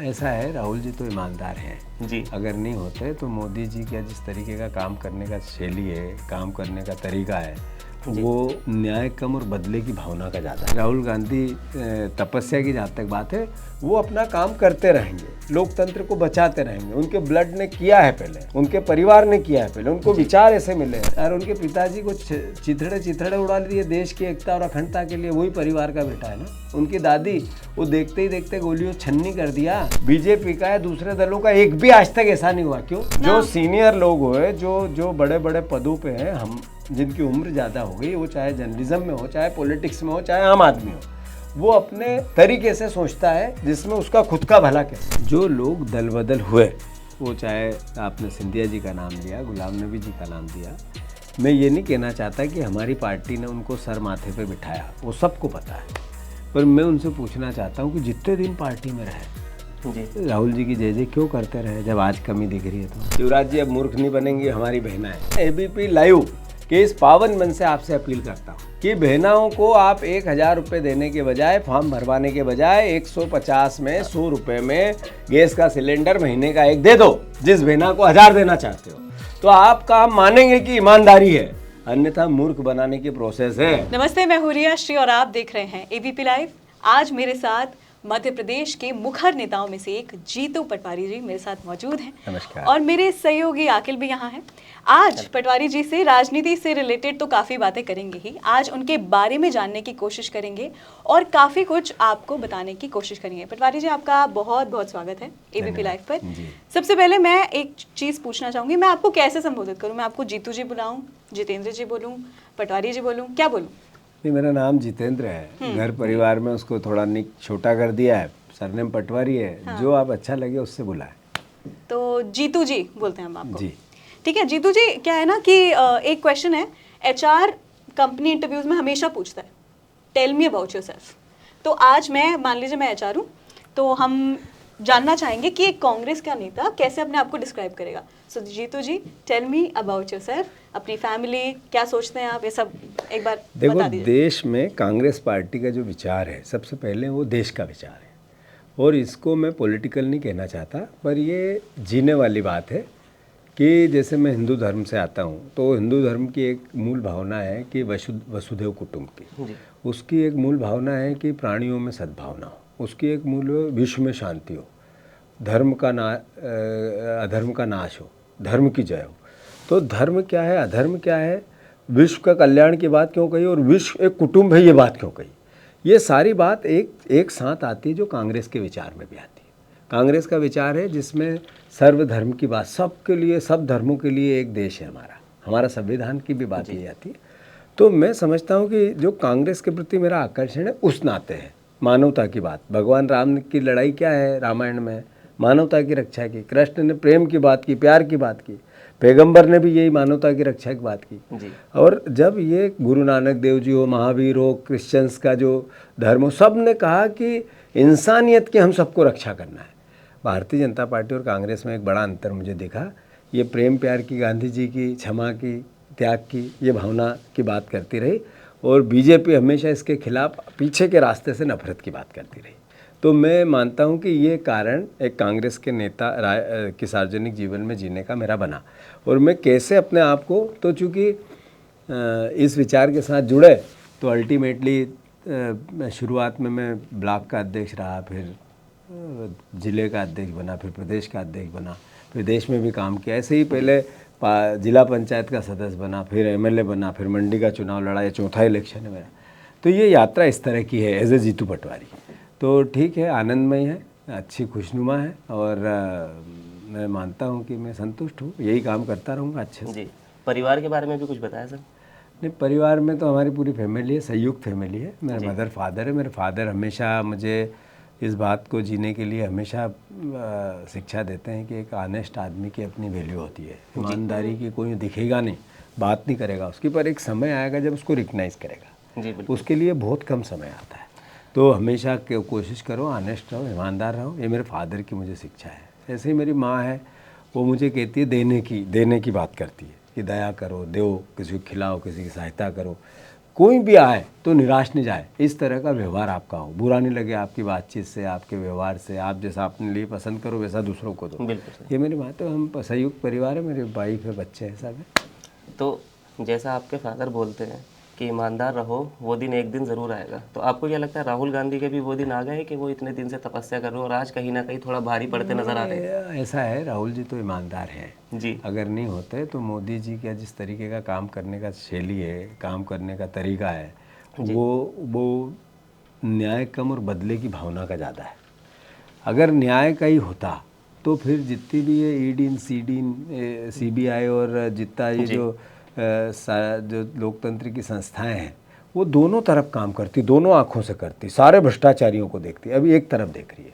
ऐसा है, राहुल जी तो ईमानदार हैं जी। अगर नहीं होते तो मोदी जी का जिस तरीके का काम करने का शैली है, काम करने का तरीका है, वो न्याय कम और बदले की भावना का ज़्यादा है। राहुल गांधी तपस्या की जहाँ तक बात है, वो अपना काम करते रहेंगे, लोकतंत्र को बचाते रहेंगे। उनके ब्लड ने किया है पहले, उनके परिवार ने किया है पहले, उनको विचार ऐसे मिले हैं। और उनके पिताजी को चिथड़े उड़ा दिए देश की एकता और अखंडता के लिए, वही परिवार का बेटा है ना। उनकी दादी, वो देखते ही देखते गोलियों छन्नी कर दिया। बीजेपी का है, दूसरे दलों का एक भी आज तक ऐसा नहीं हुआ। क्यों? जो सीनियर लोग हुए, जो बड़े बड़े पदों पे हैं, हम जिनकी उम्र ज़्यादा हो गई, वो चाहे जर्नलिज्म में हो, चाहे पॉलिटिक्स में हो, चाहे आम आदमी हो, वो अपने तरीके से सोचता है जिसमें उसका खुद का भला कैसे। जो लोग दल बदल हुए, वो चाहे आपने सिंधिया जी का नाम लिया, गुलाम नबी जी का नाम दिया, मैं ये नहीं कहना चाहता कि हमारी पार्टी ने उनको सर माथे पे बिठाया, वो सबको पता है। पर मैं उनसे पूछना चाहता हूँ कि जितने दिन पार्टी में रहे, राहुल जी की जय जय क्यों करते रहे जब आज कमी दिख रही है? तो शिवराज जी अब मूर्ख नहीं बनेंगी, हमारी बहना है। एबीपी लाइव कि इस पावन मन से आपसे अपील करता हूँ कि बहनाओं को आप 1000 रुपये देने के बजाय, फॉर्म भरवाने के बजाय 150 में, 100 रुपये में गैस का सिलेंडर महीने का एक दे दो। जिस बहना को 1000 देना चाहते हो तो आपका हम मानेंगे कि ईमानदारी है, अन्यथा मूर्ख बनाने की प्रोसेस है। नमस्ते, मैं हूँ रिया श्री और आप देख रहे हैं एबीपी लाइव। आज मेरे साथ मध्य प्रदेश के मुखर नेताओं में से एक जीतू पटवारी जी मेरे साथ मौजूद हैं। नमस्कार। और मेरे सहयोगी आकिल भी यहाँ हैं। आज पटवारी जी से राजनीति से रिलेटेड तो काफ़ी बातें करेंगे ही, आज उनके बारे में जानने की कोशिश करेंगे और काफ़ी कुछ आपको बताने की कोशिश करेंगे। पटवारी जी, आपका बहुत बहुत स्वागत है एबीपी लाइव पर। सबसे पहले मैं एक चीज़ पूछना चाहूँगी, मैं आपको कैसे संबोधित करूँ? मैं आपको जीतू जी बुलाऊँ, जितेंद्र जी बोलूँ, पटवारी जी बोलूँ, क्या बोलूँ? नहीं, मेरा नाम जितेंद्र है। घर परिवार में उसको थोड़ा निक छोटा कर दिया है, सरनेम पटवारी है। हाँ। जो आप अच्छा लगे उससे बुलाए। तो जीतू जी बोलते हैं हम आपको। जी ठीक है। जीतू जी, क्या है ना कि एक क्वेश्चन है, एचआर कंपनी इंटरव्यूज में हमेशा पूछता है, टेल मी अबाउट योरसेल्फ। तो आज मैं, मान लीजिए मैं एचआर हूँ, तो हम जानना चाहेंगे कि एक कांग्रेस का नेता कैसे अपने आप को डिस्क्राइब करेगा। सो जीतू जी, टेल मी अबाउट योरसेल्फ, अपनी फैमिली, क्या सोचते हैं आप, ये सब एक बार देखो। बता दीजिए। देश में कांग्रेस पार्टी का जो विचार है, सबसे पहले वो देश का विचार है, और इसको मैं पॉलिटिकल नहीं कहना चाहता, पर ये जीने वाली बात है कि जैसे मैं हिंदू धर्म से आता हूँ, तो हिंदू धर्म की एक मूल भावना है कि वसुधैव कुटुंबकम। उसकी एक मूल भावना है कि प्राणियों में सद्भावना हो। उसकी एक मूल विश्व में शांति हो, धर्म का अधर्म का नाश हो, धर्म की जय हो। तो धर्म क्या है, अधर्म क्या है, विश्व का कल्याण की बात क्यों कही, और विश्व एक कुटुंब है ये बात क्यों कही, ये सारी बात एक साथ आती है, जो कांग्रेस के विचार में भी आती है। कांग्रेस का विचार है जिसमें सर्वधर्म की बात, सबके लिए, सब धर्मों के लिए एक देश है हमारा संविधान की भी बात ये आती है। तो मैं समझता हूँ कि जो कांग्रेस के प्रति मेरा आकर्षण है उस नाते है, मानवता की बात। भगवान राम की लड़ाई क्या है रामायण में, मानवता की रक्षा की। कृष्ण ने प्रेम की बात की, प्यार की बात की। पैगंबर ने भी यही मानवता की रक्षा की बात की जी। और जब ये गुरु नानक देव जी हो, महावीर हो, क्रिश्चियंस का जो धर्म हो, सब ने कहा कि इंसानियत की हम सबको रक्षा करना है। भारतीय जनता पार्टी और कांग्रेस में एक बड़ा अंतर मुझे दिखा, ये प्रेम प्यार की, गांधी जी की, क्षमा की, त्याग की, ये भावना की बात करती रही, और बीजेपी हमेशा इसके खिलाफ पीछे के रास्ते से नफरत की बात करती रही। तो मैं मानता हूं कि ये कारण एक कांग्रेस के नेता के सार्वजनिक जीवन में जीने का मेरा बना। और मैं कैसे अपने आप को, तो चूँकि इस विचार के साथ जुड़े, तो अल्टीमेटली शुरुआत में मैं ब्लॉक का अध्यक्ष रहा, फिर ज़िले का अध्यक्ष बना, फिर प्रदेश का अध्यक्ष बना, फिर देश में भी काम किया। ऐसे ही पहले जिला पंचायत का सदस्य बना, फिर एमएलए बना, फिर मंडी का चुनाव लड़ा, ये चौथा इलेक्शन है मेरा। तो ये यात्रा इस तरह की है एज ए जीतू पटवारी। तो ठीक है, आनंदमय है, अच्छी खुशनुमा है, और मैं मानता हूँ कि मैं संतुष्ट हूँ, यही काम करता रहूँगा अच्छे से। जी। परिवार के बारे में भी कुछ बताया सर? नहीं, परिवार में तो हमारी पूरी फैमिली है, संयुक्त फैमिली है। मेरे मदर फादर है। मेरे फादर हमेशा मुझे इस बात को जीने के लिए हमेशा शिक्षा देते हैं कि एक ऑनेस्ट आदमी की अपनी वैल्यू होती है। ईमानदारी की कोई दिखेगा नहीं, बात नहीं करेगा उसकी, पर एक समय आएगा जब उसको रिकग्नाइज़ करेगा जी। उसके लिए बहुत कम समय आता है। तो हमेशा कोशिश करो, ऑनेस्ट रहो, ईमानदार रहो। ये मेरे फादर की मुझे शिक्षा है। ऐसे ही मेरी माँ है, वो मुझे कहती है देने की बात करती है कि दया करो, दो, किसी को खिलाओ, किसी की सहायता करो। कोई भी आए तो निराश नहीं जाए, इस तरह का व्यवहार आपका हो, बुरा नहीं लगे आपकी बातचीत से, आपके व्यवहार से, आप जैसा अपने लिए पसंद करो वैसा दूसरों को दो। बिल्कुल सर। ये मेरी बात है। हम संयुक्त परिवार है, मेरी वाइफ है, बच्चे हैं, सब है। तो जैसा आपके फादर बोलते हैं कि ईमानदार रहो, वो दिन एक दिन ज़रूर आएगा, तो आपको क्या लगता है राहुल गांधी के भी वो दिन आ गए कि वो इतने दिन से तपस्या कर रहे हो और आज कहीं ना कहीं थोड़ा भारी पड़ते नजर आ रहे हैं? ऐसा है, राहुल जी तो ईमानदार हैं जी। अगर नहीं होते तो मोदी जी का जिस तरीके का काम करने का शैली है, काम करने का तरीका है, वो न्याय कम और बदले की भावना का ज़्यादा है। अगर न्याय का ही होता तो फिर जितनी भी ये ईडी CBI और जितना ये जो लोकतंत्र की संस्थाएं हैं वो दोनों तरफ काम करती, दोनों आँखों से करती, सारे भ्रष्टाचारियों को देखती, अभी एक तरफ देख रही है।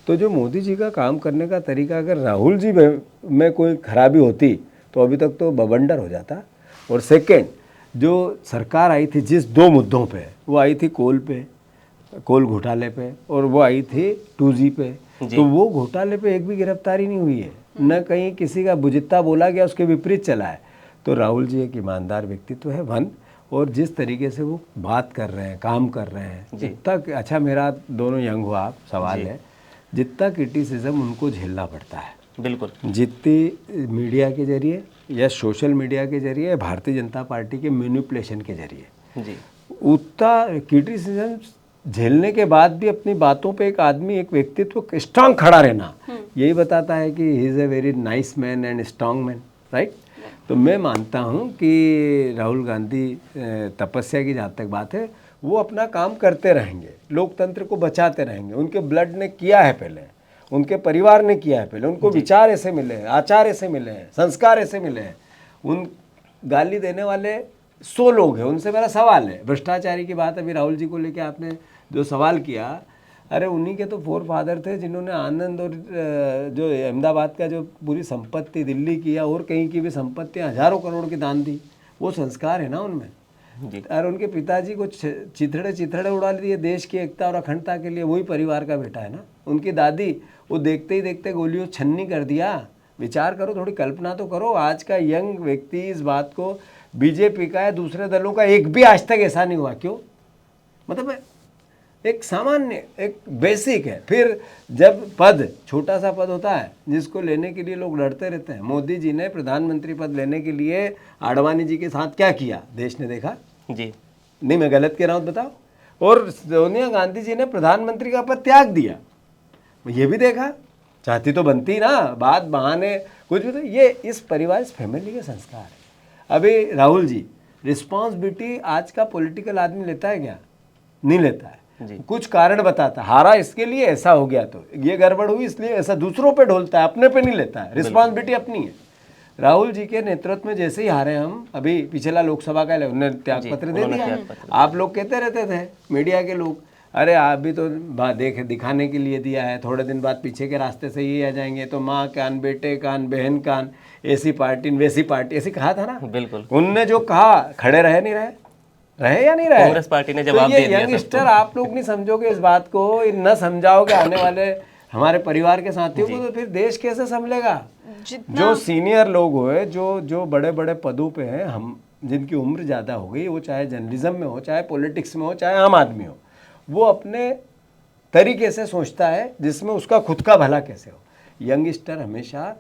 तो जो मोदी जी का काम करने का तरीका, अगर राहुल जी में कोई खराबी होती तो अभी तक तो बवंडर हो जाता। और सेकेंड, जो सरकार आई थी जिस 2 मुद्दों पे, वो आई थी कोल घोटाले पे और वो आई थी 2G पे। तो वो घोटाले पे एक भी गिरफ्तारी नहीं हुई है, न कहीं किसी का बुजित्ता बोला गया, उसके विपरीत चला है। तो राहुल जी एक ईमानदार व्यक्तित्व है वन, और जिस तरीके से वो बात कर रहे हैं, काम कर रहे हैं, जितना अच्छा, मेरा दोनों यंग हो आप, सवाल है, जितना क्रिटिसिज्म उनको झेलना पड़ता है, बिल्कुल, जितनी मीडिया के जरिए या सोशल मीडिया के जरिए, भारतीय जनता पार्टी के मैनिपुलेशन के जरिए, जी, उतना क्रिटिसिज्म झेलने के बाद भी अपनी बातों पे एक आदमी, एक व्यक्तित्व स्ट्रांग खड़ा रहना, यही बताता है कि he is a very nice man and strong man, right. तो मैं मानता हूँ कि राहुल गांधी तपस्या की जहाँ तक बात है, वो अपना काम करते रहेंगे, लोकतंत्र को बचाते रहेंगे। उनके ब्लड ने किया है पहले, उनके परिवार ने किया है पहले, उनको विचार ऐसे मिले हैं, आचार ऐसे मिले हैं, संस्कार ऐसे मिले हैं। उन गाली देने वाले 100 लोग हैं, उनसे मेरा सवाल है, भ्रष्टाचारी की बात अभी राहुल जी को लेके आपने जो सवाल किया, अरे उन्हीं के तो फोर फादर थे जिन्होंने आनंद और जो अहमदाबाद का जो पूरी संपत्ति, दिल्ली की या और कहीं की भी संपत्ति हज़ारों करोड़ की दान दी, वो संस्कार है ना उनमें। और उनके पिताजी को चिथड़े उड़ा दिए देश की एकता और अखंडता के लिए, वही परिवार का बेटा है ना। उनकी दादी, वो देखते ही देखते गोलियों छन्नी कर दिया। विचार करो, थोड़ी कल्पना तो करो। आज का यंग व्यक्ति इस बात को, बीजेपी का या दूसरे दलों का एक भी आज तक ऐसा नहीं हुआ, क्यों? मतलब एक सामान्य, एक बेसिक है। फिर जब पद, छोटा सा पद होता है जिसको लेने के लिए लोग लड़ते रहते हैं। मोदी जी ने प्रधानमंत्री पद लेने के लिए आडवाणी जी के साथ क्या किया, देश ने देखा जी, नहीं मैं गलत कह रहा हूँ बताओ। और सोनिया गांधी जी ने प्रधानमंत्री का पद त्याग दिया, ये भी देखा। चाहती तो बनती ना, बात बहाने कुछ भी। तो ये इस परिवार, इस फैमिली के संस्कार है। अभी राहुल जी, रिस्पॉन्सिबिलिटी आज का पॉलिटिकल आदमी लेता है क्या? नहीं लेता है। कुछ कारण बताता, हारा इसके लिए, ऐसा हो गया, तो ये गड़बड़ हुई इसलिए ऐसा, दूसरों पे ढोलता है, अपने पे नहीं लेता है। रिस्पॉन्सिबिलिटी अपनी है। राहुल जी के नेतृत्व में जैसे ही हारे हम, अभी पिछला लोकसभा का उन्होंने त्यागपत्र दे दिया। आप लोग कहते रहते थे, मीडिया के लोग, अरे आप भी तो दिखाने के लिए दिया है, थोड़े दिन बाद पीछे के रास्ते से ये आ जाएंगे, तो माँ कान, बेटे कान, बहन कान, ऐसी पार्टी वैसी पार्टी, ऐसी कहा था ना। बिल्कुल, उनने जो कहा, खड़े रहे नहीं रहे या नहीं रहे? कांग्रेस पार्टी ने जवाब दे दिया। यंगस्टर, आप लोग नहीं समझोगे इस बात को, न समझाओगे आने वाले हमारे परिवार के साथियों को, तो फिर देश कैसे संभलेगा? जो सीनियर लोग हुए, जो बड़े बड़े पदों पे हैं, हम जिनकी उम्र ज़्यादा हो गई, वो चाहे जर्नलिज्म में हो, चाहे पॉलिटिक्स में हो, चाहे आम आदमी हो, वो अपने तरीके से सोचता है जिसमें उसका खुद का भला कैसे हो। यंगस्टर हमेशा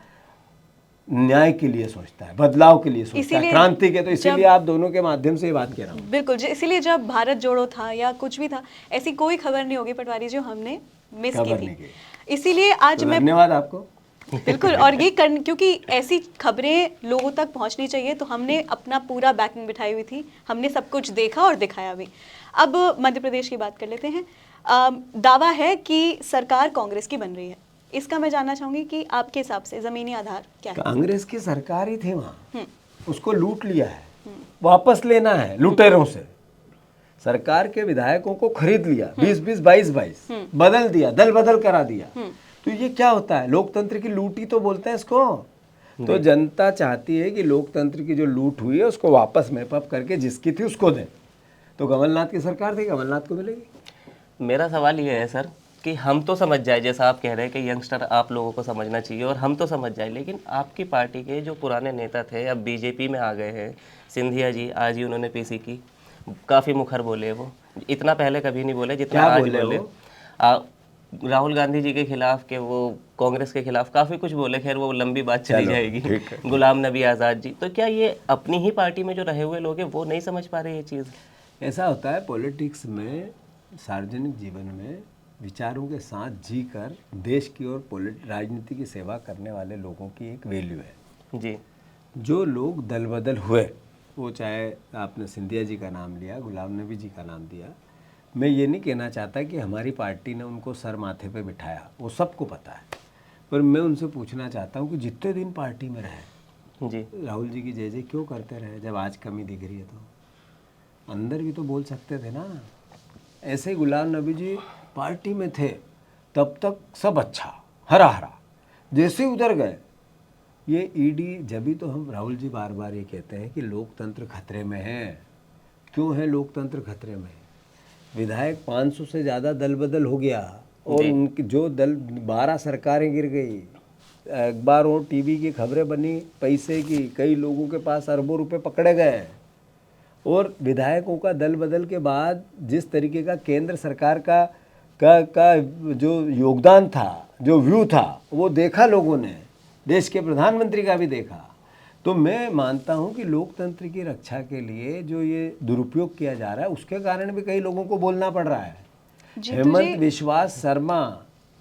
न्याय के लिए सोचता है, बदलाव के लिए सोचता है, क्रांति के। तो इसीलिए आप दोनों के माध्यम से ये बात कह रहा हूँ। बिल्कुल, इसीलिए जब भारत जोड़ो था या कुछ भी था, ऐसी कोई खबर नहीं होगी पटवारी जो हमने मिस की थी। इसीलिए आज मैं, धन्यवाद आपको। बिल्कुल, और ये क्योंकि ऐसी खबरें लोगों तक पहुंचनी चाहिए, तो हमने अपना पूरा बैकिंग बिठाई हुई थी, हमने सब कुछ देखा और दिखाया भी। अब मध्य प्रदेश की बात कर लेते हैं। दावा है कि सरकार कांग्रेस की बन रही है, इसका मैं जानना चाहूंगी कि आपके हिसाब से जमीनी आधार क्या है? कांग्रेस की सरकार ही थी वहाँ, उसको लूट लिया है, वापस लेना है लुटेरों से। सरकार के विधायकों को खरीद लिया, 20-20, 22-22, बदल दिया, दल बदल करा दिया। तो ये क्या होता है? लोकतंत्र की लूट ही तो बोलते हैं इसको। तो जनता चाहती है कि लोकतंत्र की जो लूट हुई है उसको वापस मैपअप करके जिसकी थी उसको दें। तो कमलनाथ की सरकार थी, कमलनाथ को मिलेगी। मेरा सवाल ये है सर कि हम तो समझ जाए, जैसा आप कह रहे हैं कि यंगस्टर आप लोगों को समझना चाहिए और हम तो समझ जाए, लेकिन आपकी पार्टी के जो पुराने नेता थे अब बीजेपी में आ गए हैं, सिंधिया जी, आज ही उन्होंने पीसी की, काफ़ी मुखर बोले वो, इतना पहले कभी नहीं बोले जितना क्या आज बोले बोले। राहुल गांधी जी के खिलाफ के वो कांग्रेस के खिलाफ काफ़ी कुछ बोले, खैर वो लंबी बात चली चलो, जाएगी। ठीक है। गुलाम नबी आज़ाद जी, तो क्या ये अपनी ही पार्टी में जो रहे हुए लोग हैं वो नहीं समझ पा रहे ये चीज़? ऐसा होता है पॉलिटिक्स में, सार्वजनिक जीवन में विचारों के साथ जीकर देश की और राजनीति की सेवा करने वाले लोगों की एक वैल्यू है। जी जो लोग दल बदल हुए, वो चाहे आपने सिंधिया जी का नाम लिया, गुलाम नबी जी का नाम दिया, मैं ये नहीं कहना चाहता कि हमारी पार्टी ने उनको सर माथे पे बिठाया, वो सबको पता है। पर मैं उनसे पूछना चाहता हूँ कि जितने दिन पार्टी में रहे, जी राहुल जी की जय जय क्यों करते रहे? जब आज कमी दिख रही है तो अंदर भी तो बोल सकते थे ना। ऐसे ही गुलाम नबी जी पार्टी में थे तब तक सब अच्छा हरा हरा, जैसे ही उधर गए ये ईडी, जब भी तो हम राहुल जी बार बार ये कहते हैं कि लोकतंत्र खतरे में है। क्यों है लोकतंत्र खतरे में? विधायक 500 से ज़्यादा दल बदल हो गया और उनकी जो दल 12 सरकारें गिर गई, अखबार और टीवी की खबरें बनी पैसे की, कई लोगों के पास अरबों रुपए पकड़े गए। और विधायकों का दल बदल के बाद जिस तरीके का केंद्र सरकार का जो योगदान था, जो व्यू था, वो देखा लोगों ने, देश के प्रधानमंत्री का भी देखा। तो मैं मानता हूं कि लोकतंत्र की रक्षा के लिए जो ये दुरुपयोग किया जा रहा है उसके कारण भी कई लोगों को बोलना पड़ रहा है। हेमंत विश्वास शर्मा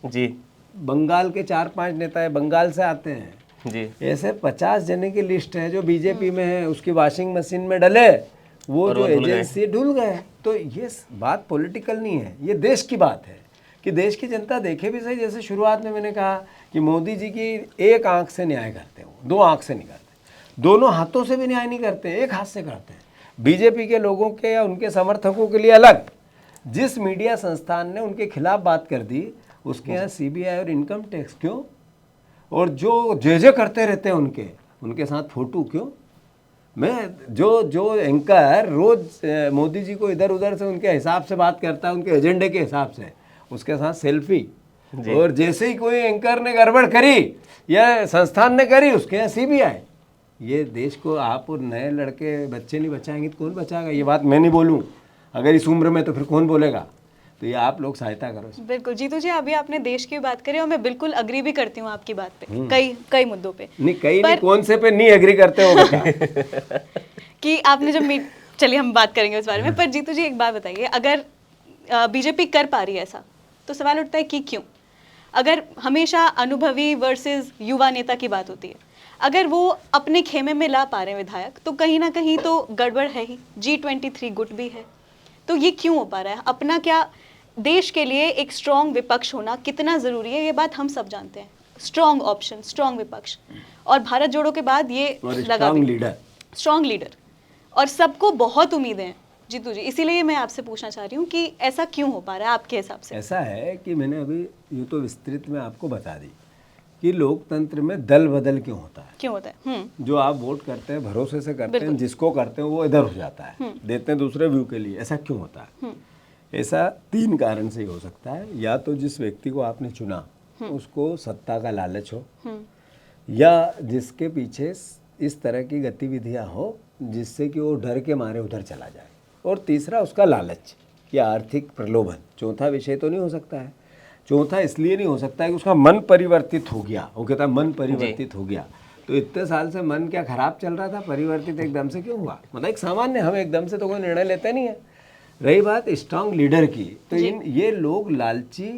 जी बंगाल के 4-5 नेता है, बंगाल से आते हैं जी, ऐसे 50 जने की लिस्ट है जो बीजेपी में है, उसकी वॉशिंग मशीन में डले वो जो एजेंसी ढुल गए। तो ये बात पॉलिटिकल नहीं है, ये देश की बात है कि देश की जनता देखे भी सही। जैसे शुरुआत में मैंने कहा कि मोदी जी की एक आंख से न्याय करते हो, दो आंख से नहीं करते, दोनों हाथों से भी न्याय नहीं करते, एक हाथ से करते हैं। बीजेपी के लोगों के या उनके समर्थकों के लिए अलग, जिस मीडिया संस्थान ने उनके खिलाफ बात कर दी उसके यहाँ सीबीआई और इनकम टैक्स क्यों? और जो जे करते रहते हैं उनके साथ फोटो क्यों? मैं जो एंकर रोज मोदी जी को इधर उधर से उनके हिसाब से बात करता है, उनके एजेंडे के हिसाब से, उसके साथ सेल्फी, और जैसे ही कोई एंकर ने गड़बड़ करी या संस्थान ने करी उसके यहाँ सीबीआई। ये देश को आप और नए लड़के बच्चे नहीं बचाएंगे तो कौन बचाएगा? ये बात मैं नहीं बोलूँ, अगर इस उम्र में तो फिर कौन बोलेगा? तो ये आप लोग सहायता करो। बिल्कुल जीतू जी, अभी आपने देश की बात करी और मैं बिल्कुल अग्री भी करती हूँ आपकी बात पे, कई मुद्दों पे। नहीं कई नहीं, कौन से पे नहीं एग्री करते हो बता? कि आपने जब चलिए हम बात करेंगे उस बारे में। पर जीतू जी एक बात बताइए, अगर बीजेपी कर पा रही है ऐसा तो सवाल उठता है कि क्यों? अगर हमेशा अनुभवी वर्सेस युवा नेता की बात होती है, अगर वो अपने खेमे में ला पा रहे हैं विधायक तो कहीं ना कहीं तो गड़बड़ है ही। G23 गुट भी है, तो ये क्यों हो पा रहा है? अपना क्या देश के लिए एक स्ट्रॉन्ग विपक्ष होना कितना ज़रूरी है, ये बात हम सब जानते हैं। स्ट्रॉन्ग ऑप्शन, स्ट्रॉन्ग विपक्ष, और भारत जोड़ो के बाद ये लगा स्ट्रॉन्ग लीडर, और सबको बहुत उम्मीदें हैं जीतू जी। इसीलिए मैं आपसे पूछना चाह रही हूँ कि ऐसा क्यों हो पा रहा है आपके हिसाब से? ऐसा है कि मैंने अभी यूँ तो विस्तृत में आपको बता दी कि लोकतंत्र में दल बदल क्यों होता है। क्यों होता है? जो आप वोट करते हैं भरोसे से करते हैं, जिसको करते हैं वो इधर हो जाता है, देते हैं दूसरे व्यू के लिए। ऐसा क्यों होता है? ऐसा 3 कारण से ही हो सकता है। या तो जिस व्यक्ति को आपने चुना उसको सत्ता का लालच हो, या जिसके पीछे इस तरह की गतिविधियां हो जिससे कि वो डर के मारे उधर चला जाए, और तीसरा उसका लालच या आर्थिक प्रलोभन। चौथा विषय तो नहीं हो सकता है। चौथा इसलिए नहीं हो सकता है कि उसका मन परिवर्तित हो गया। वो कहता है मन परिवर्तित हो गया, तो इतने साल से मन क्या खराब चल रहा था, परिवर्तित एकदम से क्यों हुआ? मतलब एक सामान्य, हम एकदम से तो कोई निर्णय लेते नहीं है। रही बात स्ट्रांग लीडर की, तो ये लोग लालची,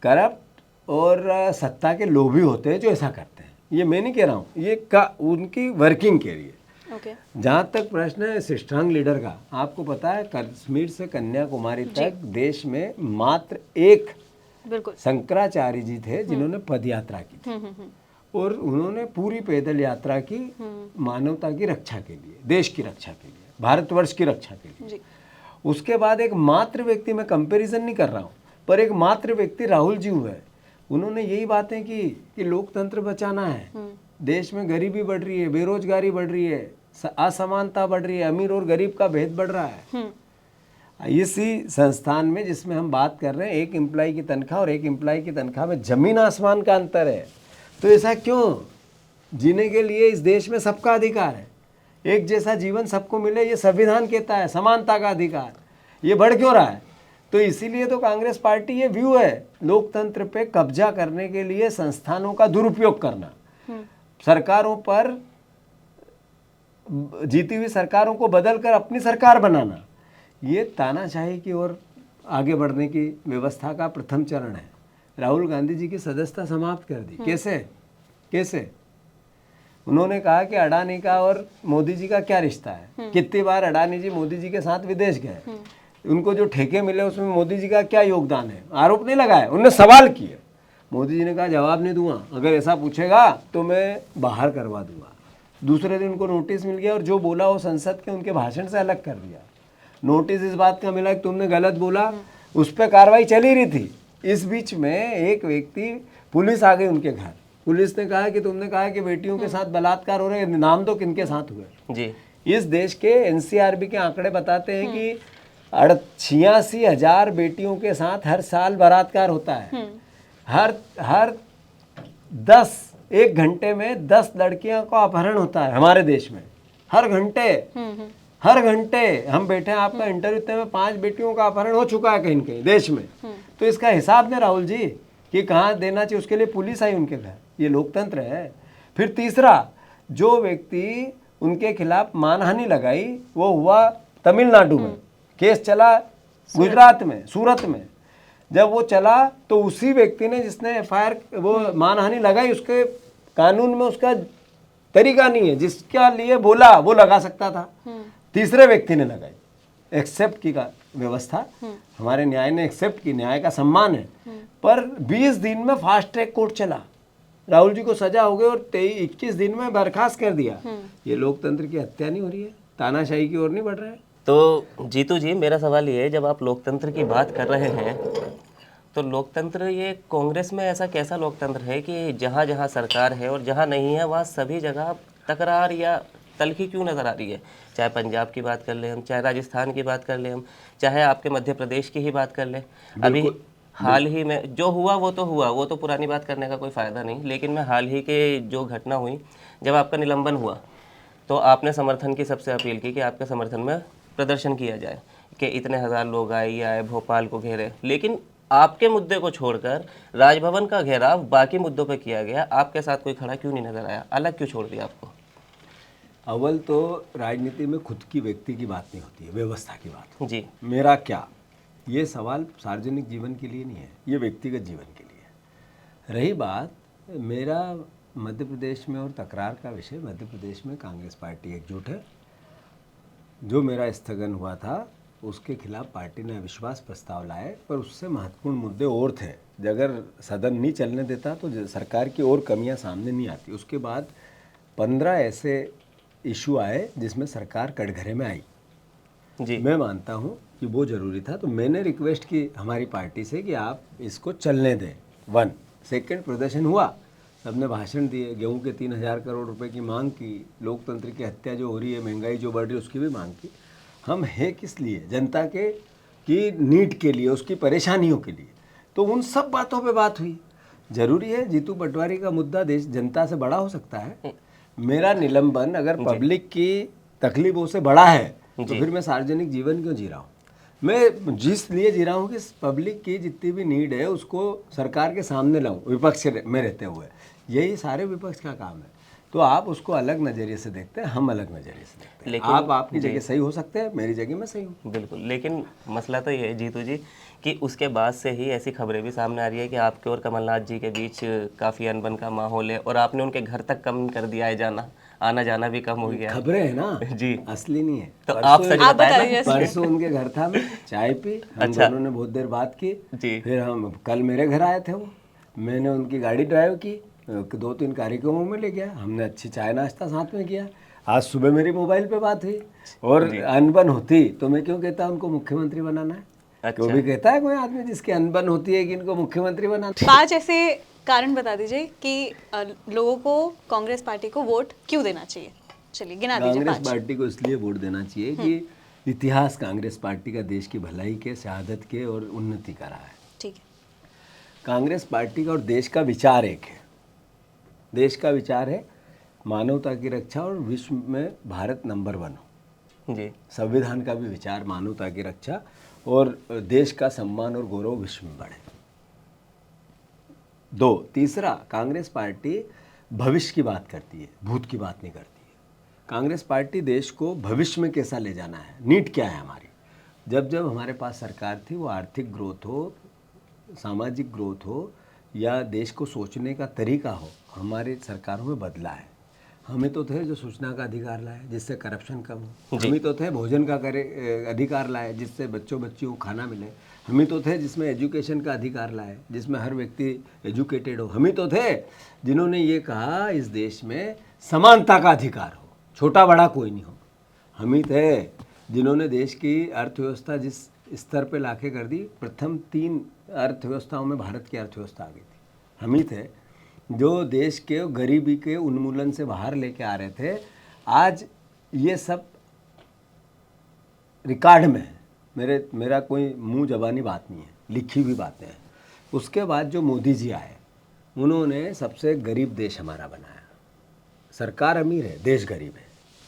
करप्ट और सत्ता के लोभी होते हैं जो ऐसा करते हैं। ये मैं नहीं कह रहा हूँ, ये उनकी वर्किंग के लिए। जहाँ तक प्रश्न है स्ट्रांग लीडर का, आपको पता है कश्मीर से कन्याकुमारी तक देश में मात्र एक शंकराचार्य जी थे जिन्होंने पद यात्रा की थी, और उन्होंने पूरी पैदल यात्रा की मानवता की रक्षा के लिए, देश की रक्षा के लिए, भारतवर्ष की रक्षा के लिए। उसके बाद एक मात्र व्यक्ति, मैं कंपैरिजन नहीं कर रहा हूँ, पर एक मात्र व्यक्ति राहुल जी हुए, उन्होंने यही बातें की कि लोकतंत्र बचाना है, देश में गरीबी बढ़ रही है, बेरोजगारी बढ़ रही है, असमानता बढ़ रही है, अमीर और गरीब का भेद बढ़ रहा है। इसी संस्थान में जिसमें हम बात कर रहे हैं, एक एम्प्लॉय की तनख्वाह और एक एम्प्लॉय की तनख्वाह में जमीन आसमान का अंतर है। तो ऐसा क्यों? जीने के लिए इस देश में सबका अधिकार है। एक जैसा जीवन सबको मिले, ये संविधान कहता है, समानता का अधिकार। ये बढ़ क्यों रहा है? तो इसीलिए तो कांग्रेस पार्टी ये व्यू है, लोकतंत्र पे कब्जा करने के लिए संस्थानों का दुरुपयोग करना, सरकारों पर, जीती हुई सरकारों को बदलकर अपनी सरकार बनाना, ये तानाशाही की ओर आगे बढ़ने की व्यवस्था का प्रथम चरण है। राहुल गांधी जी की सदस्यता समाप्त कर दी। कैसे? उन्होंने कहा कि अडानी का और मोदी जी का क्या रिश्ता है? कितनी बार अडानी जी मोदी जी के साथ विदेश गए, उनको जो ठेके मिले उसमें मोदी जी का क्या योगदान है? आरोप नहीं लगाया, उन्होंने सवाल किए। मोदी जी ने कहा जवाब नहीं दूंगा, अगर ऐसा पूछेगा तो मैं बाहर करवा दूंगा। दूसरे दिन उनको नोटिस मिल गया और जो बोला वो संसद के उनके भाषण से अलग कर दिया। नोटिस इस बात का मिला कि तुमने गलत बोला, उस पर कार्रवाई चली रही थी। इस बीच में एक व्यक्ति, पुलिस आ गई उनके घर, पुलिस ने कहा कि तुमने कहा कि बेटियों के साथ बलात्कार हो रहे हैं, नाम तो किनके साथ हुए जी। इस देश के एनसीआरबी के आंकड़े बताते हैं कि 86,000 बेटियों के साथ हर साल बलात्कार होता है। हर 1 घंटे में 10 लड़कियों का अपहरण होता है हमारे देश में, हर घंटे। हम बैठे हैं, आपका इंटरव्यू इतने में 5 बेटियों का अपहरण हो चुका है कहीं कहीं देश में। तो इसका हिसाब दें राहुल जी कि कहाँ देना चाहिए, उसके लिए पुलिस आई उनके घर। ये लोकतंत्र है। फिर तीसरा, जो व्यक्ति उनके खिलाफ मानहानि लगाई वो हुआ तमिलनाडु में, केस चला गुजरात में, सूरत में। जब वो चला तो उसी व्यक्ति ने जिसने एफआईआर वो मानहानि लगाई, उसके कानून में उसका तरीका नहीं है, जिसके लिए बोला वो लगा सकता था, तीसरे व्यक्ति ने लगाई। एक्सेप्ट की का व्यवस्था हमारे न्याय ने एक्सेप्ट की, न्याय का सम्मान है। पर 20 दिन में फास्ट ट्रैक कोर्ट चला, राहुल जी को सजा हो गई और 21 दिन में बर्खास्त कर दिया। ये लोकतंत्र की हत्या नहीं हो रही है? तानाशाही की ओर नहीं बढ़ रहा है? तो जीतू जी, मेरा सवाल ये है, जब आप लोकतंत्र की बात कर रहे हैं तो लोकतंत्र, ये कांग्रेस में ऐसा कैसा लोकतंत्र है कि जहाँ जहाँ सरकार है और जहाँ नहीं है वहाँ सभी जगह तकरार या तल्खी क्यों नज़र आ रही है? चाहे पंजाब की बात कर लें हम, चाहे राजस्थान की बात कर लें हम, चाहे आपके मध्य प्रदेश की ही बात कर लें। अभी हाल ही में जो हुआ वो तो पुरानी बात करने का कोई फ़ायदा नहीं। लेकिन मैं हाल ही के जो घटना हुई, जब आपका निलंबन हुआ तो आपने समर्थन की सबसे अपील की कि आपके समर्थन में प्रदर्शन किया जाए, कि इतने हज़ार लोग आए, भोपाल को घेरे। लेकिन आपके मुद्दे को छोड़कर राजभवन का घेराव बाकी मुद्दों पर किया गया। आपके साथ कोई खड़ा क्यों नहीं नज़र आया? अलग क्यों छोड़ दिया आपको? अव्वल तो राजनीति में खुद की व्यक्ति की बात नहीं होती है, व्यवस्था की बात। जी। मेरा क्या, ये सवाल सार्वजनिक जीवन के लिए नहीं है, ये व्यक्तिगत जीवन के लिए है। रही बात मेरा मध्य प्रदेश में और तकरार का विषय, मध्य प्रदेश में कांग्रेस पार्टी एकजुट है। जो मेरा स्थगन हुआ था उसके खिलाफ पार्टी ने अविश्वास प्रस्ताव लाए, पर उससे महत्वपूर्ण मुद्दे और थे। अगर सदन नहीं चलने देता तो सरकार की और कमियां सामने नहीं आती। उसके बाद 15 ऐसे इशू आए जिसमें सरकार कटघरे में आई। जी। मैं मानता हूं कि वो ज़रूरी था, तो मैंने रिक्वेस्ट की हमारी पार्टी से कि आप इसको चलने दें। 1 सेकेंड प्रदर्शन हुआ, सबने भाषण दिए, गेहूं के 3,000 करोड़ रुपए की मांग की, लोकतंत्र की हत्या जो हो रही है, महंगाई जो बढ़ रही है उसकी भी मांग की। हम है किस लिए? जनता के की नीड के लिए, उसकी परेशानियों के लिए। तो उन सब बातों पे बात हुई। जरूरी है जीतू पटवारी का मुद्दा देश जनता से बड़ा हो सकता है। मेरा निलंबन अगर पब्लिक की तकलीफों से बड़ा है तो फिर मैं सार्वजनिक जीवन क्यों जी रहा हूँ? मैं जिस लिए जी रहा हूँ कि पब्लिक की जितनी भी नीड है उसको सरकार के सामने लाऊं, विपक्ष में रहते हुए। यही सारे विपक्ष का काम है। तो आप उसको अलग नज़रिए से देखते हैं, हम अलग नज़रिए से देखते हैं। आप आपकी जगह सही हो सकते हैं, मेरी जगह मैं सही हूँ। बिल्कुल। लेकिन मसला तो ये है जीतू जी कि उसके बाद से ही ऐसी खबरें भी सामने आ रही है कि आपके और कमलनाथ जी के बीच काफ़ी अनबन का माहौल है और आपने उनके घर तक कम कर दिया है, आना जाना भी कम हो गया। खबरें हैं ना जी, असली नहीं है। तो आप सच बताइए। परसों उनके घर था, मैं चाय पी, हम दोनों ने बहुत देर बात की। फिर हम कल मेरे घर आए थे, वो मैंने उनकी गाड़ी ड्राइव की, 2-3 कार्यक्रमों में ले गया, हमने अच्छी चाय नाश्ता साथ में किया। आज सुबह मेरी मोबाइल पे बात हुई और अनबन होती तो मैं क्यों कहता उनको मुख्यमंत्री बनाना है? अच्छा। क्यों भी कहता है कोई आदमी जिसकी अनबन होती है कि इनको मुख्यमंत्री बनाना। 5 ऐसे कारण बता दीजिए कि लोगों को कांग्रेस पार्टी को वोट क्यों देना चाहिए। चलिए गिना दीजिए। कांग्रेस पार्टी को इसलिए वोट देना चाहिए कि इतिहास कांग्रेस पार्टी का देश की भलाई के, शहादत के और उन्नति का रहा है। ठीक है। कांग्रेस पार्टी का और देश का विचार एक है। देश का विचार है मानवता की रक्षा और विश्व में भारत नंबर 1 हो। जी संविधान का भी विचार मानवता की रक्षा और देश का सम्मान और गौरव विश्व में बढ़े। 2, तीसरा, कांग्रेस पार्टी भविष्य की बात करती है, भूत की बात नहीं करती है। कांग्रेस पार्टी देश को भविष्य में कैसा ले जाना है, नीड क्या है हमारी। जब जब हमारे पास सरकार थी, वो आर्थिक ग्रोथ हो, सामाजिक ग्रोथ हो या देश को सोचने का तरीका हो, हमारी सरकारों में बदला है। हमें तो थे जो सूचना का अधिकार लाए जिससे करप्शन कम हो, हमें तो थे भोजन का अधिकार लाए जिससे बच्चों बच्चियों को खाना मिले, हमें तो थे जिसमें एजुकेशन का अधिकार लाए जिसमें हर व्यक्ति एजुकेटेड हो, हमें तो थे जिन्होंने ये कहा इस देश में समानता का अधिकार हो, छोटा बड़ा कोई नहीं हो, हमें थे जिन्होंने देश की अर्थव्यवस्था जिस स्तर पे लाके कर दी, प्रथम 3 अर्थव्यवस्थाओं में भारत की अर्थव्यवस्था आ गई थी। हम ही थे जो देश के गरीबी के उन्मूलन से बाहर लेके आ रहे थे। आज ये सब रिकॉर्ड में है, मेरा कोई मुंह जबानी बात नहीं है, लिखी हुई बातें हैं। उसके बाद जो मोदी जी आए, उन्होंने सबसे गरीब देश हमारा बनाया। सरकार अमीर है, देश गरीब है।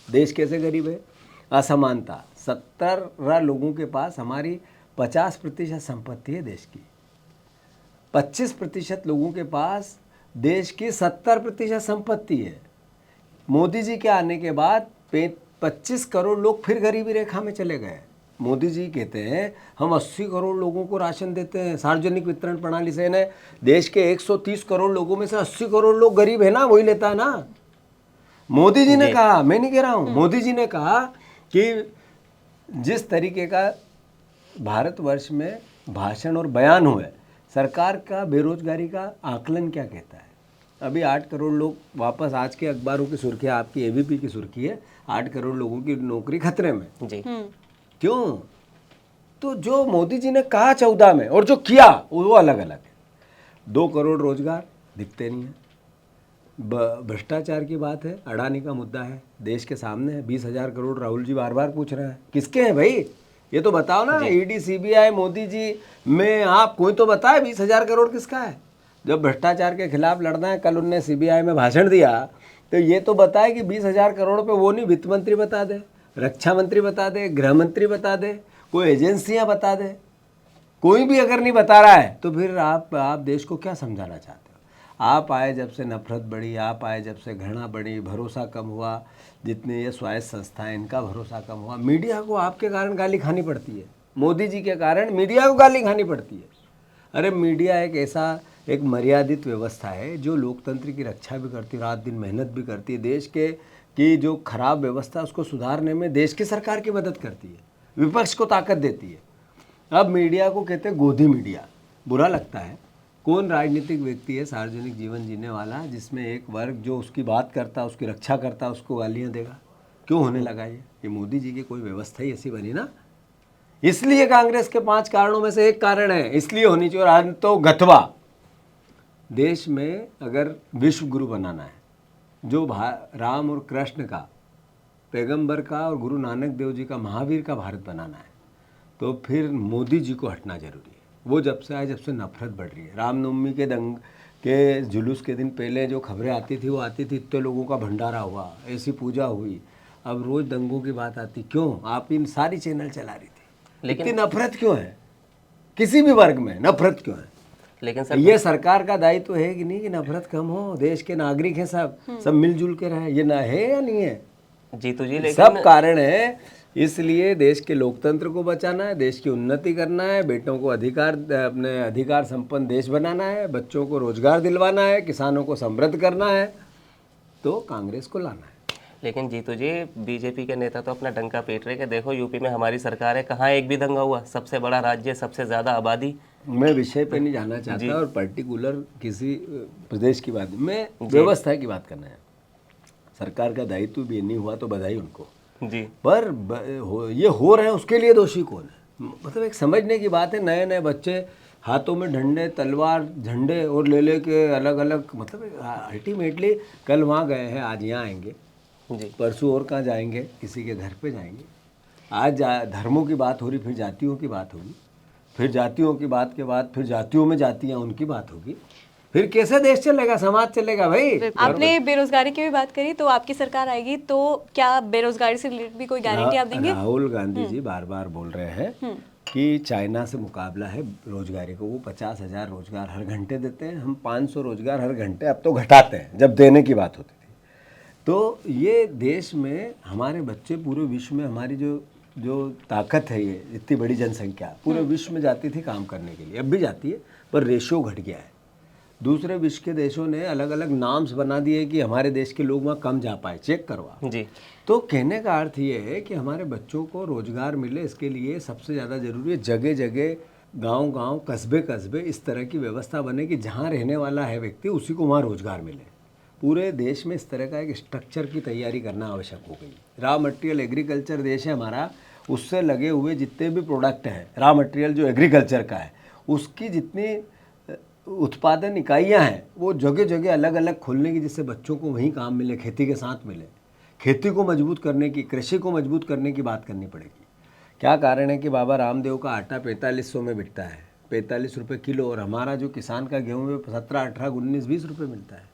देश कैसे गरीब है? असमानता, 17 लोगों के पास हमारी 50% संपत्ति है देश की, 25% लोगों के पास देश की 70% संपत्ति है। मोदी जी के आने के बाद 25 करोड़ लोग फिर गरीबी रेखा में चले गए। मोदी जी कहते हैं हम 80 करोड़ लोगों को राशन देते हैं सार्वजनिक वितरण प्रणाली से, ने देश के 130 करोड़ लोगों में से 80 करोड़ लोग गरीब है ना, वही लेता है ना। मोदी जी ने कहा, मैं नहीं कह रहा हूँ, मोदी जी ने कहा कि जिस तरीके का भारतवर्ष में भाषण और बयान हुए, सरकार का बेरोजगारी का आकलन क्या कहता है? अभी 8 करोड़ लोग, वापस आज के अखबारों की सुर्खी, आपकी एबीपी की सुर्खी है, 8 करोड़ लोगों की नौकरी खतरे में। जी क्यों? तो जो मोदी जी ने कहा 14 में और जो किया वो अलग अलग है। 2 करोड़ रोजगार दिखते नहीं है। भ्रष्टाचार की बात है, अडानी का मुद्दा है, देश के सामने है। 20,000 करोड़ राहुल जी बार बार पूछ रहे हैं, किसके हैं भाई? ये तो बताओ ना। ईडी, सीबीआई, मोदी जी में आप कोई तो बताए 20,000 करोड़ किसका है? जब भ्रष्टाचार के खिलाफ लड़ना है, कल उनने सीबीआई में भाषण दिया, तो ये तो बताए कि 20,000 करोड़ पे वो नहीं, वित्त मंत्री बता दे, रक्षा मंत्री बता दे, गृह मंत्री बता दे, कोई एजेंसियां बता दे। कोई भी अगर नहीं बता रहा है तो फिर आप देश को क्या समझाना चाहते हो? आप आए जब से नफरत बढ़ी, आप आए जब से घृणा बढ़ी, भरोसा कम हुआ, जितने ये स्वायत्त संस्थाएं इनका भरोसा कम हुआ। मीडिया को आपके कारण गाली खानी पड़ती है, मोदी जी के कारण मीडिया को गाली खानी पड़ती है। अरे मीडिया एक मर्यादित व्यवस्था है जो लोकतंत्र की रक्षा भी करती है, रात दिन मेहनत भी करती है, देश की जो खराब व्यवस्था उसको सुधारने में देश की सरकार की मदद करती है, विपक्ष को ताकत देती है। अब मीडिया को कहते हैं गोदी मीडिया, बुरा लगता है। कौन राजनीतिक व्यक्ति है सार्वजनिक जीवन जीने वाला जिसमें एक वर्ग जो उसकी बात करता, उसकी रक्षा करता, उसको गालियाँ देगा? क्यों होने लगा ये मोदी जी की कोई व्यवस्था ही ऐसी बनी ना। इसलिए कांग्रेस के 5 कारणों में से एक कारण है, इसलिए होनी चाहिए। और तो गथवा देश में अगर विश्व गुरु बनाना है, जो राम और कृष्ण का, पैगंबर का और गुरु नानक देव जी का, महावीर का भारत बनाना है, तो फिर मोदी जी को हटना जरूरी है। वो जब से आए, जब से नफरत बढ़ रही है। रामनवमी के जुलूस के दिन पहले जो खबरें आती थी, वो आती थी इतने लोगों का भंडारा हुआ, ऐसी पूजा हुई। अब रोज़ दंगों की बात आती। क्यों? आप इन सारी चैनल चला रही थी, लेकिन इतनी नफरत क्यों है? किसी भी वर्ग में नफरत क्यों है? लेकिन सर, ये सरकार का दायित्व है कि नहीं कि नफरत कम हो? देश के नागरिक हैं, सब मिलजुल के रहे। ये ना है या नहीं है? जीतू जी, लेकिन सब कारण है। इसलिए देश के लोकतंत्र को बचाना है, देश की उन्नति करना है, बेटों को अपने अधिकार संपन्न देश बनाना है, बच्चों को रोजगार दिलवाना है, किसानों को समृद्ध करना है, तो कांग्रेस को लाना है। लेकिन जीतू जी, बीजेपी के नेता तो अपना डंका पीट रहे कि देखो यूपी में हमारी सरकार है, कहाँ एक भी दंगा हुआ, सबसे बड़ा राज्य, सबसे ज़्यादा आबादी। मैं विषय पे नहीं जाना चाहता और पर्टिकुलर किसी प्रदेश की बात, मैं व्यवस्था की बात करना है। सरकार का दायित्व भी नहीं हुआ तो बधाई उनको जी, पर ये हो रहे हैं, उसके लिए दोषी कौन है? मतलब एक समझने की बात है। नए नए बच्चे हाथों में डंडे, तलवार, झंडे और ले के अलग अलग, मतलब अल्टीमेटली कल वहाँ गए हैं, आज यहाँ आएंगे जी, परसों और कहाँ जाएंगे, किसी के घर पे जाएंगे। आज धर्मों की बात हो रही, फिर जातियों की बात होगी, फिर जातियों की बात के बाद फिर जातियों में जातियाँ, उनकी बात होगी। फिर कैसे देश चलेगा, समाज चलेगा भाई। आपने बेरोजगारी की भी बात करी, तो आपकी सरकार आएगी तो क्या बेरोजगारी से रिलेटेड भी कोई गारंटी आप देंगे? राहुल गांधी जी बार बार बोल रहे हैं कि चाइना से मुकाबला है रोजगारी को, वो 50,000 रोजगार हर घंटे देते हैं, हम 500 रोजगार हर घंटे अब तो घटाते हैं, जब देने की बात होती थी। तो ये देश में हमारे बच्चे पूरे विश्व में, हमारी जो ताकत है, ये इतनी बड़ी जनसंख्या पूरे विश्व में जाती थी काम करने के लिए, अब भी जाती है, पर रेशियो घट गया है। दूसरे विश्व के देशों ने अलग अलग नाम्स बना दिए कि हमारे देश के लोग वहाँ कम जा पाए, चेक करवा जी। तो कहने का अर्थ ये है कि हमारे बच्चों को रोजगार मिले, इसके लिए सबसे ज़्यादा जरूरी है जगह जगह, गांव गांव, कस्बे कस्बे इस तरह की व्यवस्था बने कि जहाँ रहने वाला है व्यक्ति उसी को वहाँ रोजगार मिले। पूरे देश में इस तरह का एक स्ट्रक्चर की तैयारी करना आवश्यक हो गई। रॉ मटेरियल एग्रीकल्चर देश है हमारा, उससे लगे हुए जितने भी प्रोडक्ट हैं, रॉ मटेरियल जो एग्रीकल्चर का है, उसकी जितनी उत्पादन इकाइयाँ हैं वो जगह जगह अलग अलग खोलने की, जिससे बच्चों को वहीं काम मिले, खेती के साथ मिले। खेती को मजबूत करने की, कृषि को मजबूत करने की बात करनी पड़ेगी। क्या कारण है कि बाबा रामदेव का आटा 4500 में बिकता है, 45 रुपये किलो, और हमारा जो किसान का गेहूँ में 17, 18, 19, 20 रुपये मिलता है।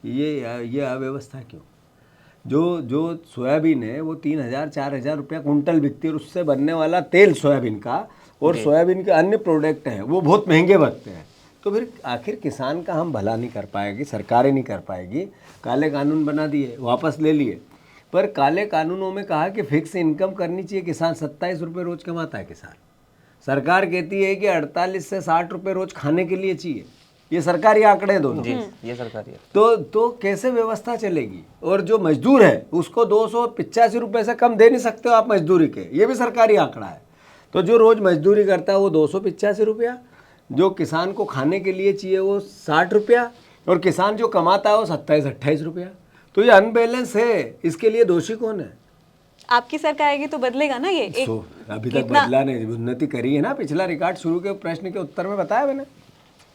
ये अव्यवस्था क्यों? जो सोयाबीन है वो 3,000, 4,000 रुपया कुंटल बिकती है, और उससे बनने वाला तेल सोयाबीन का और सोयाबीन के अन्य प्रोडक्ट हैं वो बहुत महंगे बनते हैं। तो फिर आखिर किसान का हम भला नहीं कर पाएगी, सरकारें नहीं कर पाएगी। काले कानून बना दिए, वापस ले लिए, पर काले कानूनों में कहा कि फिक्स इनकम करनी चाहिए। किसान 27 रुपये रोज कमाता है किसान, सरकार कहती है कि 48 से 60 रुपये रोज खाने के लिए चाहिए। ये सरकारी आंकड़े हैं दोनों। जी, ये सरकारी है। तो कैसे व्यवस्था चलेगी? और जो मजदूर है उसको 285 रुपये से कम दे नहीं सकते हो आप मजदूरी के, ये भी सरकारी आंकड़ा है। तो जो रोज मजदूरी करता है वो 285 रुपया, जो किसान को खाने के लिए चाहिए वो 60 रुपया, और किसान जो कमाता है वो 27-28 रुपया। तो ये अनबैलेंस है, इसके लिए दोषी कौन है? आपकी सरकार आएगी तो बदलेगा ना ये एक? अभी तक बदला नहीं, उन्नति करी है ना। पिछला रिकॉर्ड शुरू के प्रश्न के उत्तर में बताया मैंने।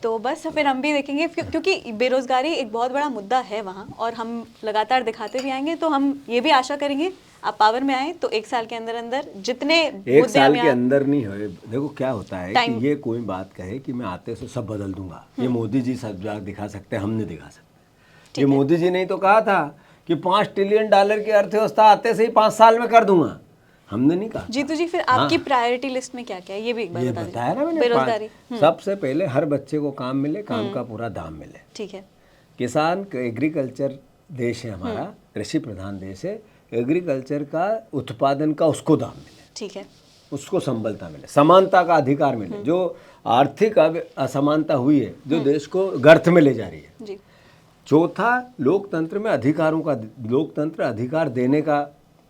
तो बस फिर हम भी देखेंगे, क्योंकि बेरोजगारी एक बहुत बड़ा मुद्दा है वहाँ, और हम लगातार दिखाते भी आएंगे। तो हम ये भी आशा करेंगे आप पावर में आए तो 1 साल के अंदर अंदर जितने एक साल के अंदर नहीं हो। देखो क्या होता है कि ये कोई बात कहे कि मैं आते से सब बदल दूंगा, ये मोदी जी सब दिखा सकते हैं, हम नहीं दिखा सकते। ये मोदी जी ने तो कहा था कि $5 ट्रिलियन की अर्थव्यवस्था आते से ही 5 साल में कर दूंगा, हमने नहीं कहा। जीतू जी, फिर आपकी प्रायोरिटी लिस्ट में क्या क्या है ये भी एक बार बता दीजिए। बताया ना मैंने, बेरोजगारी सबसे पहले हर बच्चे को काम मिले, काम का पूरा दाम मिले। ठीक है। किसान एग्रीकल्चर देश है हमारा, कृषि प्रधान देश है, एग्रीकल्चर का उत्पादन का उसको दाम मिले। ठीक है। उसको संबलता मिले, समानता का अधिकार मिले। जो आर्थिक असमानता हुई है जो देश को गर्त में ले जा रही है जी। चौथा, लोकतंत्र में अधिकारों का, लोकतंत्र अधिकार देने का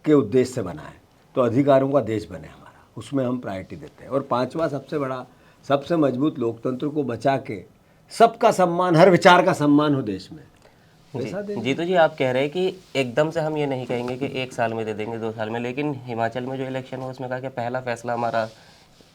के उद्देश्य से बना है, तो अधिकारों का देश बने हमारा, उसमें हम प्रायोरिटी देते हैं। और 5वां सबसे बड़ा, सबसे मजबूत, लोकतंत्र को बचा के सबका सम्मान, हर विचार का सम्मान हो देश में। जी तो जी, आप कह रहे हैं कि एकदम से हम ये नहीं कहेंगे कि 1 साल में दे देंगे, 2 साल में, लेकिन हिमाचल में जो इलेक्शन हुआ उसमें कहा कि पहला फैसला हमारा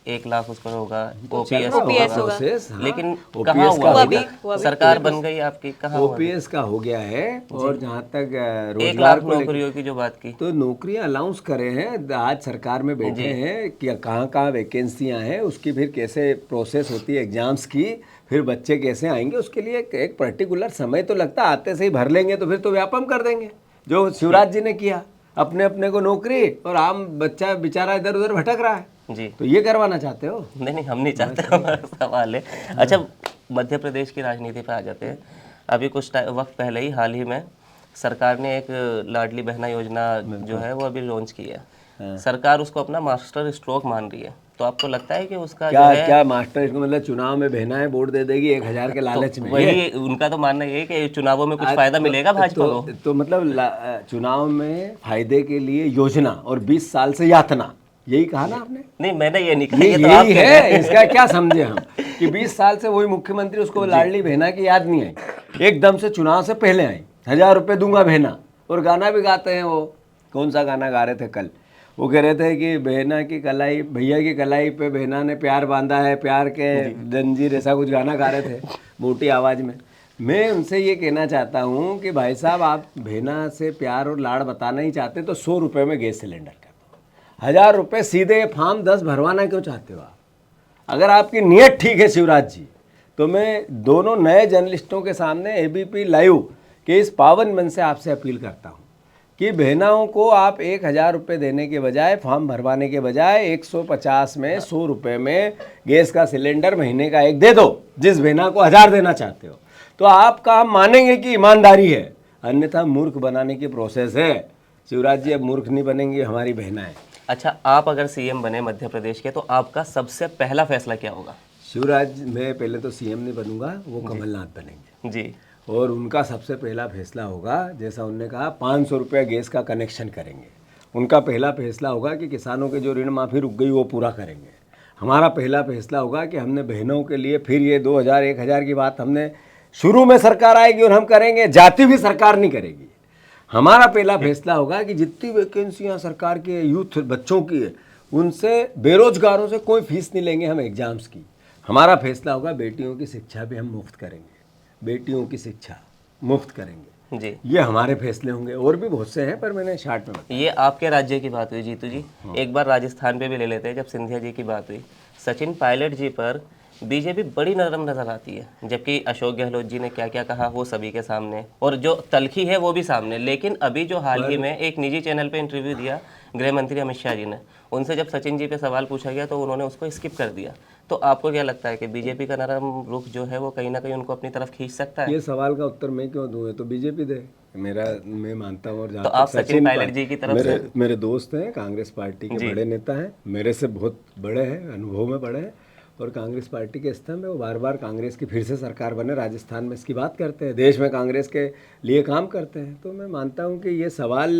1 लाख उसको होगा, OPS होगा। लेकिन कहाँ हुआ? सरकार बन गई आपकी, कहाँ OPS का हो गया है। और जहाँ तक 1 लाख नौकरियों की जो बात की, तो नौकरियां अनाउंस करे हैं, आज सरकार में बैठे हैं कि कहाँ कहाँ वैकेंसियाँ हैं, उसकी फिर कैसे प्रोसेस होती है एग्जाम्स की, फिर बच्चे कैसे आएंगे, उसके लिए एक पर्टिकुलर समय तो लगता है। आते से ही भर लेंगे तो फिर तो व्यापम कर देंगे, जो शिवराज जी ने किया, अपने अपने को नौकरी, और आम बच्चा बेचारा इधर उधर भटक रहा है जी। तो ये करवाना चाहते हो? नहीं, हम नहीं चाहते, हमारा सवाल है। अच्छा, मध्य प्रदेश की राजनीति पे आ जाते हैं। अभी कुछ वक्त पहले ही, हाल ही में सरकार ने एक लाडली बहना योजना जो है वो अभी लॉन्च की है। सरकार उसको अपना मास्टर स्ट्रोक मान रही है। तो आपको लगता है कि उसका क्या मास्टर स्ट्रोक मतलब चुनाव में बहनाएं वोट दे देगी 1000 के लालच में? वही उनका तो मानना ये है कि चुनावों में कुछ फायदा मिलेगा भाजपा को। तो मतलब चुनाव में फायदे के लिए योजना और 20 साल से यातना, यही कहा ना आपने? नहीं, मैंने ये नहीं कहा, ये तो यही है। इसका क्या समझे हम कि 20 साल से वही मुख्यमंत्री, उसको लाडली बहना की याद नहीं आई, एकदम से चुनाव से पहले आई, 1000 रुपये दूंगा बहना, और गाना भी गाते हैं। वो कौन सा गाना गा रहे थे कल? वो कह रहे थे कि बहना की कलाई, भैया की कलाई पे बहना ने प्यार बांधा है, प्यार के जंजीर, ऐसा कुछ गाना गा रहे थे मोटी आवाज़ में। मैं उनसे ये कहना चाहता हूँ कि भाई साहब, आप बहना से प्यार और लाड़ बताना ही चाहते तो 100 रुपये में गैस सिलेंडर कर दो। 1000 रुपये सीधे फॉर्म 10 भरवाना क्यों चाहते हो आप? अगर आपकी नीयत ठीक है शिवराज जी, तो मैं दोनों नए जर्नलिस्टों के सामने एबीपी लाइव के इस पावन मन से आपसे अपील करता हूँ कि बहनाओं को आप 1,000 रुपये देने के बजाय, फॉर्म भरवाने के बजाय 150 में 100 रुपये में गैस का सिलेंडर महीने का एक दे दो। जिस बहना को 1,000 देना चाहते हो तो आपका हम मानेंगे कि ईमानदारी है, अन्यथा मूर्ख बनाने की प्रोसेस है। शिवराज जी अब मूर्ख नहीं बनेंगे, हमारी बहनाएं। अच्छा, आप अगर सीएम बने मध्य प्रदेश के तो आपका सबसे पहला फैसला क्या होगा? शिवराज, मैं पहले तो सीएम नहीं बनूंगा, वो कमलनाथ बनेंगे जी। और उनका सबसे पहला फैसला होगा, जैसा उन्होंने कहा 500 रुपया गैस का कनेक्शन करेंगे। उनका पहला फैसला होगा कि किसानों के जो ऋण माफ़ी रुक गई वो पूरा करेंगे। हमारा पहला फैसला होगा कि हमने बहनों के लिए फिर ये 2,000 1,000 की बात हमने शुरू में सरकार आएगी और हम करेंगे, जाति भी सरकार नहीं करेगी। हमारा पहला फैसला होगा कि जितनी वैकेंसियाँ सरकार के यूथ बच्चों की है उनसे, बेरोजगारों से कोई फीस नहीं लेंगे हम एग्ज़ाम्स की। हमारा फैसला होगा बेटियों की शिक्षा भी हम मुफ्त करेंगे, बेटियों की शिक्षा मुफ्त करेंगे जी। ये हमारे फैसले होंगे। और भी बहुत से हैं पर मैंने शार्ट में बताया। ये आपके राज्य की बात हुई जीतू जी। एक बार राजस्थान पे भी ले लेते हैं, जब सिंधिया जी की बात हुई। सचिन पायलट जी पर बीजेपी बड़ी नरम नजर आती है, जबकि अशोक गहलोत जी ने क्या क्या कहा वो सभी के सामने, और जो तलखी है वो भी सामने। लेकिन अभी जो हाल ही में एक निजी चैनल पे इंटरव्यू दिया गृह मंत्री अमित शाह जी ने, उनसे जब सचिन जी पे सवाल पूछा गया तो उन्होंने उसको स्किप कर दिया। तो आपको क्या लगता है कि बीजेपी का नरम रुख जो है वो कहीं ना कहीं उनको अपनी तरफ खींच सकता है? ये सवाल का उत्तर मैं क्यों दूँ, तो बीजेपी दे। मैं मानता हूँ। और जहाँ तो तक आप सचिन पायलट जी की तरफ से, मेरे दोस्त हैं, कांग्रेस पार्टी के बड़े नेता हैं, मेरे से बहुत बड़े हैं, अनुभव में बड़े हैं और कांग्रेस पार्टी के स्तंभ है। वो बार बार कांग्रेस की फिर से सरकार बने, राजस्थान में इसकी बात करते हैं, देश में कांग्रेस के लिए काम करते हैं। तो मैं मानता हूँ कि ये सवाल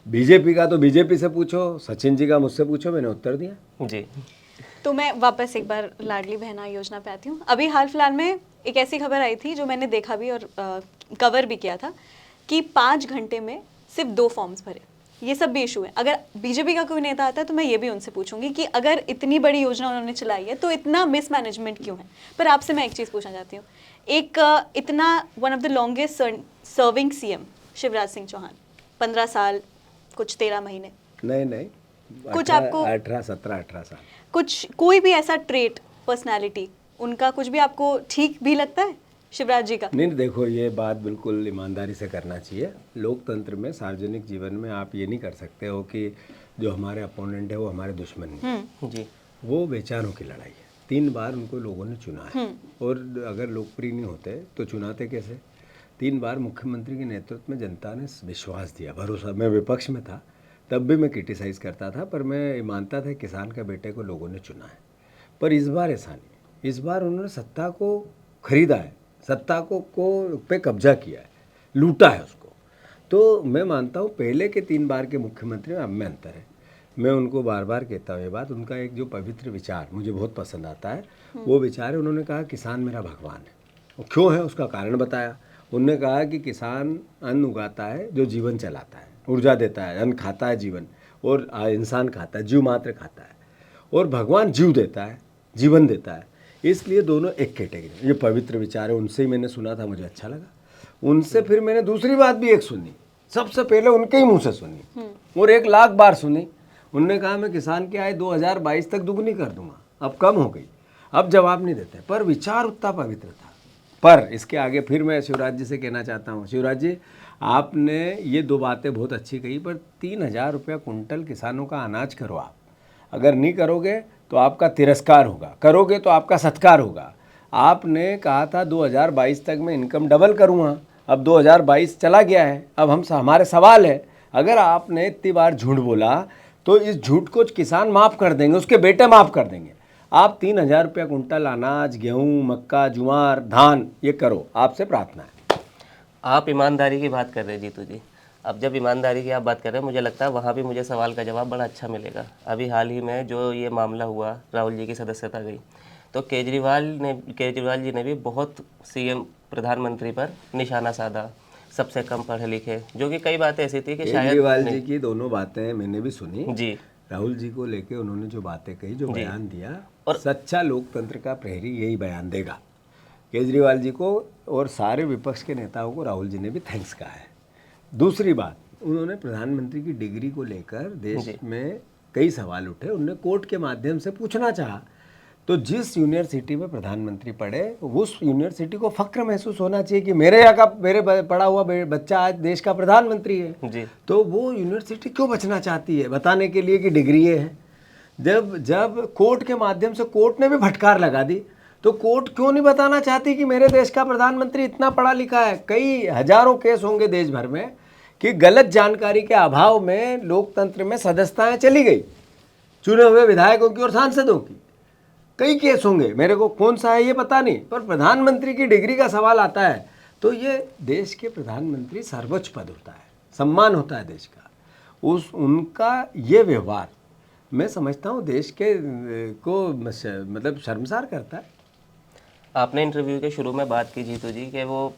बीजेपी का तो बीजेपी से पूछो, सचिन जी का मुझसे पूछो, मैंने उत्तर दिया। जी। तो मैं वापस एक बार लाडली बहना योजना पे आती हूँ। अभी हाल फिलहाल में एक ऐसी खबर आई थी जो मैंने देखा भी और कवर भी किया था कि 5 घंटे में सिर्फ 2 फॉर्म्स भरे। ये सब भी इशू है। अगर बीजेपी का कोई नेता आता है तो मैं ये भी उनसे पूछूंगी कि अगर इतनी बड़ी योजना उन्होंने चलाई है तो इतना मिसमैनेजमेंट क्यों है। पर आपसे मैं एक चीज़ पूछना चाहती हूँ, एक इतना one of the longest serving CM Shivraj Singh Chouhan, 15 साल कुछ 13 महीने, नहीं कुछ आपको 18 साल, कुछ कोई भी ऐसा ट्रेट, पर्सनालिटी उनका कुछ भी आपको ठीक भी लगता है शिवराज जी का? नहीं, देखो ये बात बिल्कुल ईमानदारी से करना चाहिए। लोकतंत्र में, सार्वजनिक जीवन में आप ये नहीं कर सकते हो कि जो हमारे अपोनेंट है वो हमारे दुश्मन नहीं। जी। वो बेचारों की लड़ाई है। 3 बार उनको लोगों ने चुना है और अगर लोकप्रिय नहीं होते तो चुनाते कैसे? 3 बार मुख्यमंत्री के नेतृत्व में जनता ने विश्वास दिया, भरोसा। मैं विपक्ष में था तब भी मैं क्रिटिसाइज़ करता था, पर मैं मानता था किसान का बेटे को लोगों ने चुना है। पर इस बार ऐसा नहीं, इस बार उन्होंने सत्ता को खरीदा है, सत्ता को पे कब्जा किया है, लूटा है उसको। तो मैं मानता हूँ पहले के 3 बार के मुख्यमंत्री में अब में अंतर है। मैं उनको बार बार कहता हूँ ये बात, उनका एक जो पवित्र विचार मुझे बहुत पसंद आता है, वो विचार है, उन्होंने कहा किसान मेरा भगवान है। वो क्यों है उसका कारण बताया। उन्होंने कहा कि किसान अन्न उगाता है जो जीवन चलाता है, ऊर्जा देता है, अन्न खाता है जीवन, और इंसान खाता है, जीव मात्र खाता है, और भगवान जीव देता है, जीवन देता है। इसलिए दोनों एक कैटेगरी। ये पवित्र विचार है, उनसे ही मैंने सुना था, मुझे अच्छा लगा। उनसे फिर मैंने दूसरी बात भी एक सुनी, सबसे पहले उनके ही मुंह से सुनी और 1 लाख बार सुनी। उनने कहा मैं किसान की आय 2022 तक दुगनी कर दूंगा, अब कम हो गई, अब जवाब नहीं देते। पर विचार उतना पवित्र था। पर इसके आगे फिर मैं शिवराज जी से कहना चाहता हूँ, शिवराज जी आपने ये 2 बातें बहुत अच्छी कही, पर 3,000 रुपया कुंटल किसानों का अनाज करो आप। अगर नहीं करोगे तो आपका तिरस्कार होगा, करोगे तो आपका सत्कार होगा। आपने कहा था 2022 तक मैं इनकम डबल करूँगा, अब 2022 चला गया है। अब हमारे सवाल है, अगर आपने इतनी बार झूठ बोला तो इस झूठ को किसान माफ़ कर देंगे, उसके बेटे माफ़ कर देंगे। आप 3,000 रुपया कुंटल अनाज, गेहूँ, मक्का, ज्वार, धान ये करो, आपसे प्रार्थना है। आप ईमानदारी की बात कर रहे हैं जीतू जी। अब जब ईमानदारी की आप बात कर रहे हैं, मुझे लगता है वहाँ भी मुझे सवाल का जवाब बड़ा अच्छा मिलेगा। अभी हाल ही में जो ये मामला हुआ, राहुल जी की सदस्यता गई, तो केजरीवाल जी ने भी बहुत सीएम प्रधानमंत्री पर निशाना साधा, सबसे कम पढ़े लिखे, जो कि कई बातें ऐसी थी कि शायद केजरीवाल जी की दोनों बातें मैंने भी सुनी जी। राहुल जी को लेके उन्होंने जो बातें कही, जो बयान दिया, और सच्चा लोकतंत्र का प्रहरी यही बयान देगा। केजरीवाल जी को और सारे विपक्ष के नेताओं को राहुल जी ने भी थैंक्स कहा है। दूसरी बात, उन्होंने प्रधानमंत्री की डिग्री को लेकर देश में कई सवाल उठे, उन्होंने कोर्ट के माध्यम से पूछना चाहा, तो जिस यूनिवर्सिटी में प्रधानमंत्री पढ़े उस यूनिवर्सिटी को फक्र महसूस होना चाहिए कि मेरे यहाँ का पढ़ा हुआ बच्चा आज देश का प्रधानमंत्री है। जी। तो वो यूनिवर्सिटी क्यों बचना चाहती है? बताने के लिए कि डिग्री है। जब कोर्ट के माध्यम से कोर्ट ने भी फटकार लगा दी, तो कोर्ट क्यों नहीं बताना चाहती कि मेरे देश का प्रधानमंत्री इतना पढ़ा लिखा है? कई हजारों केस होंगे देश भर में कि गलत जानकारी के अभाव में लोकतंत्र में सदस्यताएं चली गई चुने हुए विधायकों की और सांसदों की। कई केस होंगे, मेरे को कौन सा है ये पता नहीं, पर प्रधानमंत्री की डिग्री का सवाल आता है तो ये देश के प्रधानमंत्री सर्वोच्च पद होता है, सम्मान होता है देश का। उनका ये व्यवहार मैं समझता हूँ देश के को मतलब शर्मसार करता है। आपने इंटरव्यू के शुरू में बात की जीतू जी कि वो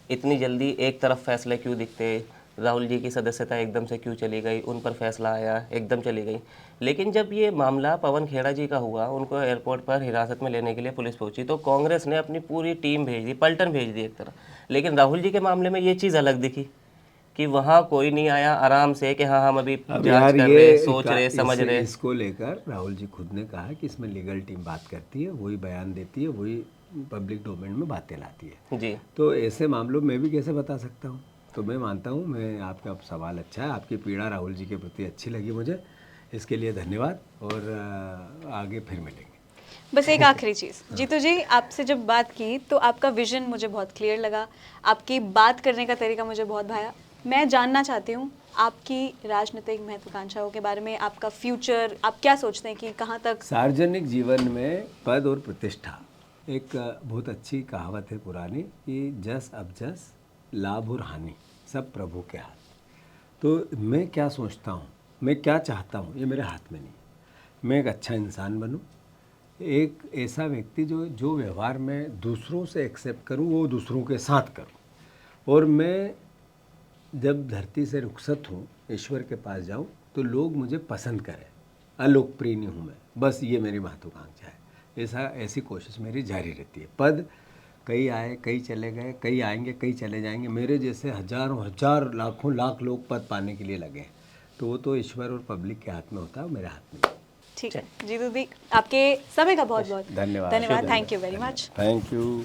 इतनी जल्दी एक तरफ फैसले क्यों दिखते, राहुल जी की सदस्यता एकदम से क्यों चली गई, उन पर फैसला आया एकदम चली गई। लेकिन जब ये मामला पवन खेड़ा जी का हुआ, उनको एयरपोर्ट पर हिरासत में लेने के लिए पुलिस पहुंची, तो कांग्रेस ने अपनी पूरी टीम भेज दी, पलटन भेज दी एक तरह। लेकिन राहुल जी के मामले में ये चीज़ अलग दिखी कि वहाँ कोई नहीं आया, आराम से कि हाँ हम अभी जांच कर रहे, सोच रहे, समझ रहे। इसको लेकर राहुल जी खुद ने कहा कि इसमें लीगल टीम बात करती है, वही बयान देती है, वही पब्लिक डोमेन में बातें लाती है जी। तो ऐसे मामलों में भी कैसे बता सकता हूँ? तो मैं मानता हूँ, मैं आपका सवाल अच्छा है, आपकी पीड़ा राहुल जी के प्रति अच्छी लगी मुझे, इसके लिए धन्यवाद और आगे फिर मिलेंगे। बस एक आखिरी चीज़, जीतू जी आपसे जब बात की तो आपका विजन मुझे बहुत क्लियर लगा, आपकी बात करने का तरीका मुझे बहुत भाया। मैं जानना चाहती हूँ आपकी राजनीतिक महत्वाकांक्षाओं के बारे में, आपका फ्यूचर, आप क्या सोचते हैं कि कहाँ तक? सार्वजनिक जीवन में पद और प्रतिष्ठा, एक बहुत अच्छी कहावत है पुरानी कि जस अब जस लाभ और हानि सब प्रभु के हाथ। तो मैं क्या सोचता हूँ, मैं क्या चाहता हूँ, ये मेरे हाथ में नहीं। मैं एक अच्छा इंसान बनूँ, एक ऐसा व्यक्ति जो व्यवहार में दूसरों से एक्सेप्ट करूँ वो दूसरों के साथ करूँ, और मैं जब धरती से रुखसत हूँ ईश्वर के पास जाऊँ तो लोग मुझे पसंद करें, अलोकप्रिय नहीं हूँ मैं। बस ये मेरी महत्वाकांक्षा है। ऐसी कोशिश मेरी जारी रहती है। पद कई आए, कई चले गए, कई आएंगे, कई चले जाएंगे। मेरे जैसे हजारों हजार लाखों लाख लोग पद पाने के लिए लगे हैं, तो वो तो ईश्वर और पब्लिक के हाथ में होता है, मेरे हाथ में। ठीक है जीतू जी, आपके समय का बहुत बहुत धन्यवाद। धन्यवाद। Thank you very much. Thank you.